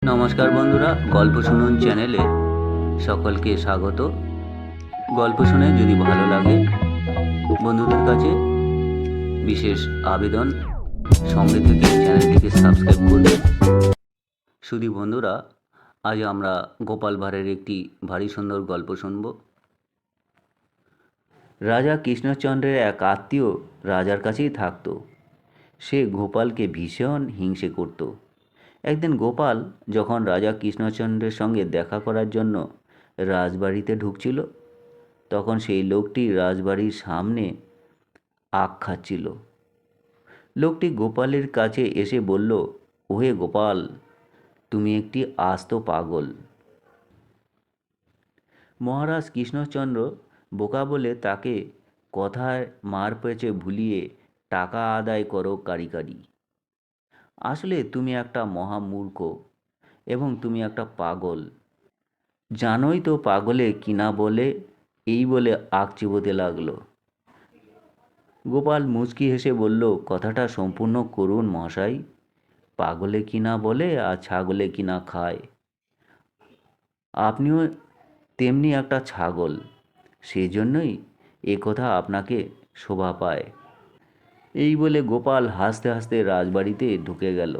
নমস্কার বন্ধুরা, গল্প শুনুন চ্যানেলে সকলকে স্বাগত। গল্প শুনে যদি ভালো লাগে বন্ধুদের কাছে বিশেষ আবেদন, সঙ্গে থেকে চ্যানেলটিকে সাবস্ক্রাইব করবে। শুধু বন্ধুরা, আজ আমরা গোপাল ভাঁড়ের একটি ভারী সুন্দর গল্প শুনব। রাজা কৃষ্ণচন্দ্রের এক আত্মীয় রাজার কাছেই থাকত। সে গোপালকে ভীষণ হিংসে করত। একদিন গোপাল যখন রাজা কৃষ্ণচন্দ্রের সঙ্গে দেখা করার জন্য রাজবাড়িতে ঢুকছিল, তখন সেই লোকটি রাজবাড়ির সামনে আখ খাচ্ছিল। লোকটি গোপালের কাছে এসে বলল, ওহে গোপাল, তুমি একটি আস্ত পাগল। মহারাজ কৃষ্ণচন্দ্র বোকা বলে তাকে কথায় মার পেঁচে ভুলিয়ে টাকা আদায় করো কারি কারি। আসলে তুমি একটা মহামূর্খ এবং তুমি একটা পাগল। জানোই তো পাগলে কিনা বলে, এই বলে আখ চিবোতে লাগলো। গোপাল মুচকি হেসে বলল, কথাটা সম্পূর্ণ করুন মহাশয়। পাগলে কিনা বলে আর ছাগলে কিনা খায়। আপনিও তেমনি একটা ছাগল, সেই জন্যই এ কথা আপনাকে শোভা পায়। এই বলে গোপাল হাসতে হাসতে রাজবাড়িতে ঢুকে গেল।